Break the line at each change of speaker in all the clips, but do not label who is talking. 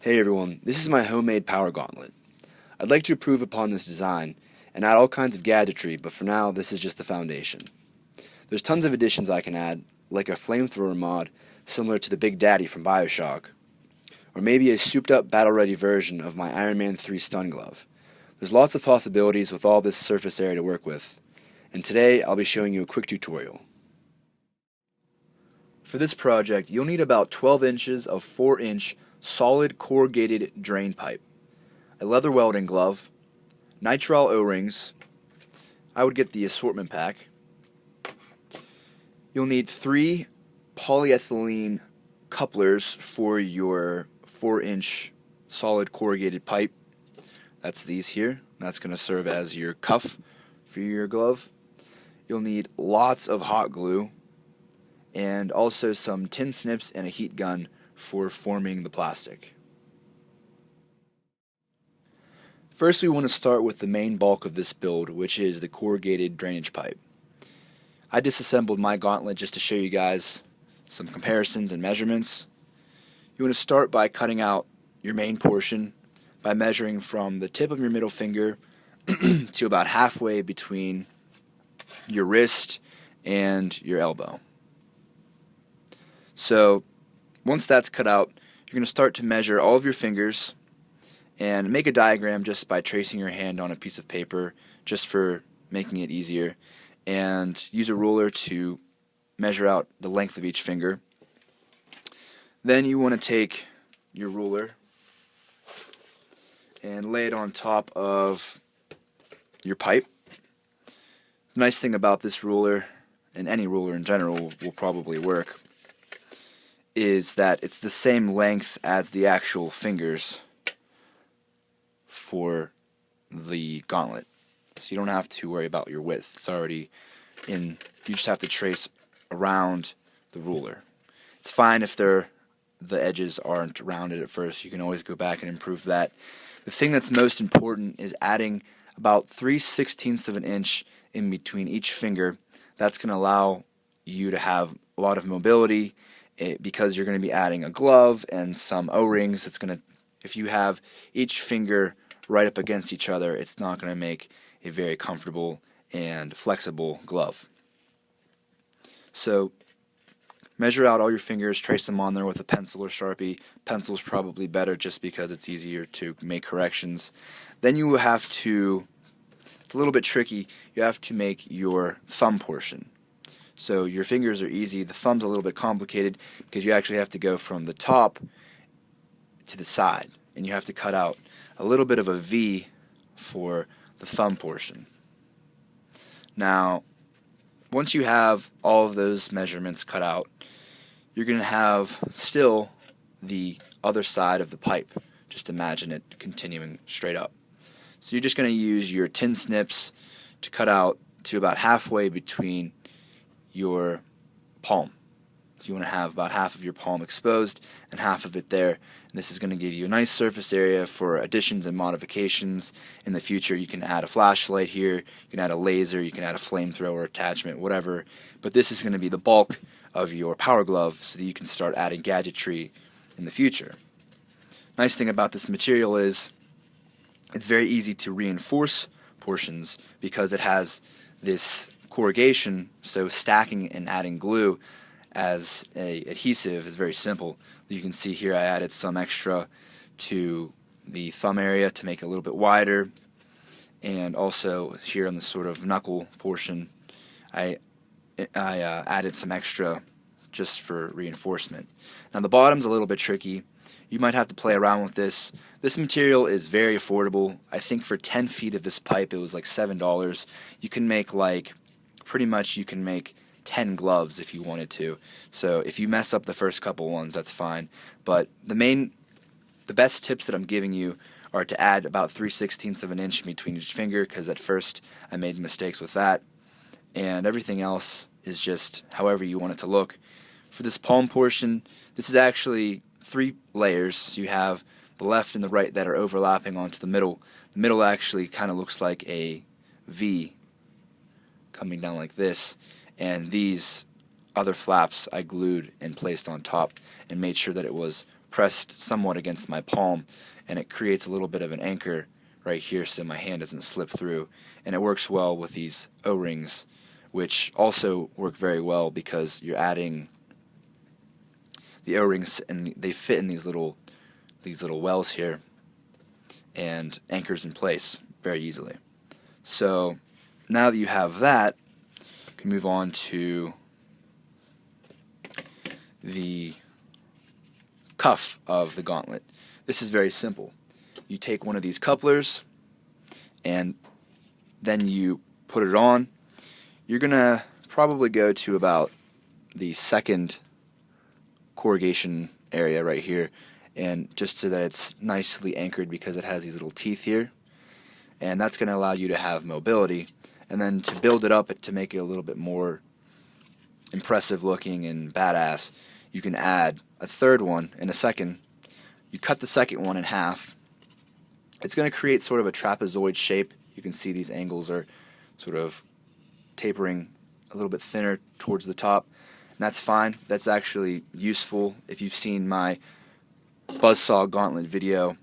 Hey everyone, this is my homemade power gauntlet. I'd like to improve upon this design and add all kinds of gadgetry, but for now this is just the foundation. There's tons of additions I can add, like a flamethrower mod similar to the Big Daddy from Bioshock, or maybe a souped up battle-ready version of my Iron Man 3 stun glove. There's lots of possibilities with all this surface area to work with, and today I'll be showing you a quick tutorial. For this project, you'll need about 12 inches of 4-inch solid corrugated drain pipe, a leather welding glove, nitrile O-rings. I would get the assortment pack. You'll need 3 polyethylene couplers for your 4-inch solid corrugated pipe. That's these here. That's going to serve as your cuff for your glove. You'll need lots of hot glue and also some tin snips and a heat gun for forming the plastic. First, we want to start with the main bulk of this build, which is the corrugated drainage pipe. I disassembled my gauntlet just to show you guys some comparisons and measurements. You want to start by cutting out your main portion by measuring from the tip of your middle finger to about halfway between your wrist and your elbow. So once that's cut out, you're going to start to measure all of your fingers and make a diagram just by tracing your hand on a piece of paper, just for making it easier, and use a ruler to measure out the length of each finger. Then you want to take your ruler and lay it on top of your pipe. The nice thing about this ruler, and any ruler in general will probably work, is that it's the same length as the actual fingers for the gauntlet. So you don't have to worry about your width. It's already in, you just have to trace around the ruler. It's fine if the edges aren't rounded at first. You can always go back and improve that. The thing that's most important is adding about 3/16 of an inch in between each finger. That's going to allow you to have a lot of mobility, because you're going to be adding a glove and some O-rings. It's going to, if you have each finger right up against each other, it's not going to make a very comfortable and flexible glove. So measure out all your fingers, trace them on there with a pencil or Sharpie. Pencil's probably better just because it's easier to make corrections. Then you will have to, it's a little bit tricky, you have to make your thumb portion. So your fingers are easy, the thumb's a little bit complicated because you actually have to go from the top to the side, and you have to cut out a little bit of a V for the thumb portion. Now, once you have all of those measurements cut out, you're going to have still the other side of the pipe. Just imagine it continuing straight up. So you're just going to use your tin snips to cut out to about halfway between your palm. So you want to have about half of your palm exposed and half of it there. And this is going to give you a nice surface area for additions and modifications in the future. You can add a flashlight here, you can add a laser, you can add a flamethrower attachment, whatever. But this is going to be the bulk of your power glove so that you can start adding gadgetry in the future. Nice thing about this material is it's very easy to reinforce portions because it has this corrugation, so stacking and adding glue as a adhesive is very simple. You can see here I added some extra to the thumb area to make it a little bit wider, and also here on the sort of knuckle portion I added some extra just for reinforcement. Now the bottom's a little bit tricky. You might have to play around with this. This material is very affordable. I think for 10 feet of this pipe it was like $7. You can make pretty much you can make 10 gloves if you wanted to. So if you mess up the first couple ones, that's fine. But the best tips that I'm giving you are to add about 3/16 of an inch in between each finger, because at first I made mistakes with that. And everything else is just however you want it to look. For this palm portion, this is actually 3 layers. You have the left and the right that are overlapping onto the middle. The middle actually kind of looks like a V coming down like this, and these other flaps I glued and placed on top and made sure that it was pressed somewhat against my palm, and it creates a little bit of an anchor right here so my hand doesn't slip through. And it works well with these O-rings, which also work very well because you're adding the O-rings and they fit in these little wells here and anchors in place very easily. So now that you have that, you can move on to the cuff of the gauntlet. This is very simple. You take one of these couplers and then you put it on. You're gonna probably go to about the second corrugation area right here, and just so that it's nicely anchored because it has these little teeth here, and that's going to allow you to have mobility. And then to build it up to make it a little bit more impressive looking and badass, you can add a third one and a second. You cut the second one in half. It's going to create sort of a trapezoid shape. You can see these angles are sort of tapering a little bit thinner towards the top. And that's fine. That's actually useful. If you've seen my BuzzSaw Gauntlet video,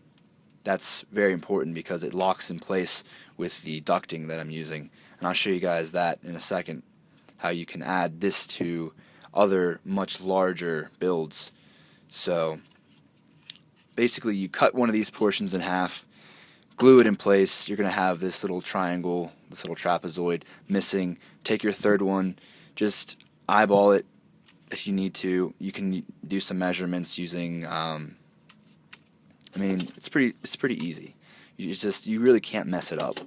that's very important because it locks in place with the ducting that I'm using. And I'll show you guys that in a second, how you can add this to other much larger builds. So basically you cut one of these portions in half, glue it in place. You're going to have this little triangle, this little trapezoid missing. Take your third one, just eyeball it if you need to. You can do some measurements using I mean, it's pretty easy. You really can't mess it up.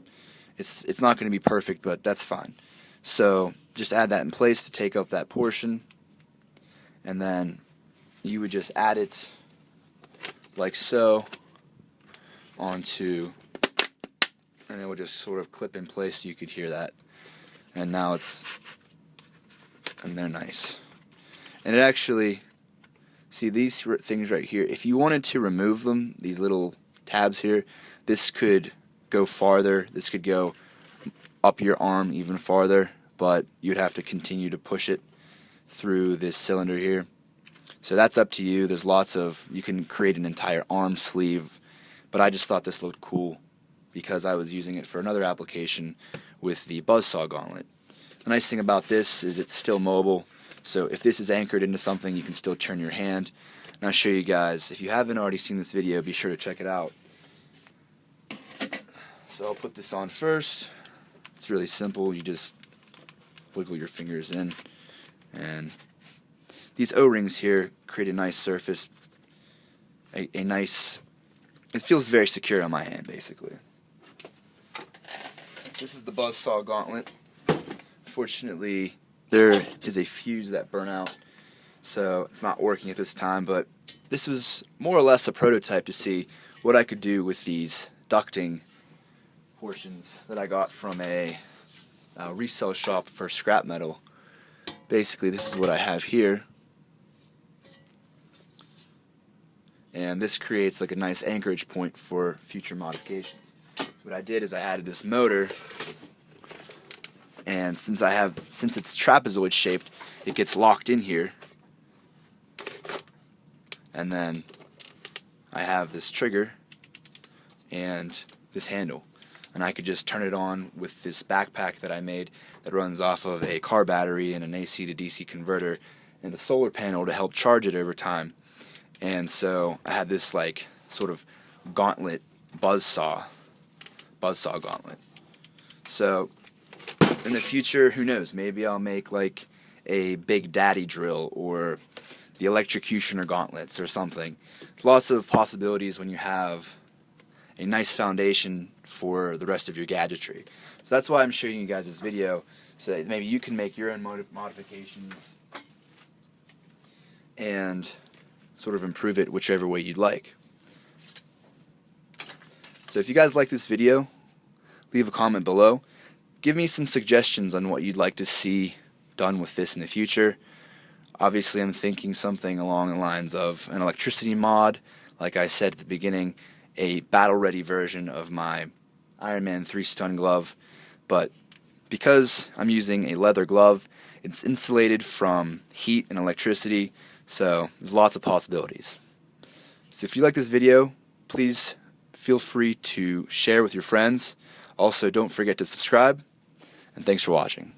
It's not going to be perfect, but that's fine. So just add that in place to take up that portion, and then you would just add it like so onto, and it will just sort of clip in place so you could hear that. And now and they're nice. And it actually, see these things right here, if you wanted to remove them, these little tabs here, this could go farther, this could go up your arm even farther, but you'd have to continue to push it through this cylinder here. So that's up to you. There's you can create an entire arm sleeve, but I just thought this looked cool because I was using it for another application with the BuzzSaw Gauntlet. The nice thing about this is it's still mobile, so if this is anchored into something, you can still turn your hand. And I'll show you guys, if you haven't already seen this video, be sure to check it out. So I'll put this on first. It's really simple. You just wiggle your fingers in, and these O-rings here create a nice surface, a nice, it feels very secure on my hand basically. This is the BuzzSaw Gauntlet. Unfortunately, there is a fuse that burnt out, so it's not working at this time, but this was more or less a prototype to see what I could do with these ducting portions that I got from a resale shop for scrap metal. Basically, this is what I have here, and this creates like a nice anchorage point for future modifications. What I did is I added this motor, and since it's trapezoid shaped, it gets locked in here, and then I have this trigger and this handle, and I could just turn it on with this backpack that I made that runs off of a car battery and an AC to DC converter and a solar panel to help charge it over time. And so I had this like sort of gauntlet, BuzzSaw Gauntlet. So in the future, who knows, maybe I'll make like a Big Daddy drill or the electrocutioner gauntlets or something. Lots of possibilities when you have a nice foundation for the rest of your gadgetry. So that's why I'm showing you guys this video, so that maybe you can make your own modifications and sort of improve it whichever way you'd like. So if you guys like this video, leave a comment below. Give me some suggestions on what you'd like to see done with this in the future. Obviously, I'm thinking something along the lines of an electricity mod, like I said at the beginning, a battle-ready version of my Iron Man 3 stun glove, but because I'm using a leather glove, it's insulated from heat and electricity, so there's lots of possibilities. So if you like this video, please feel free to share with your friends. Also, don't forget to subscribe, and thanks for watching.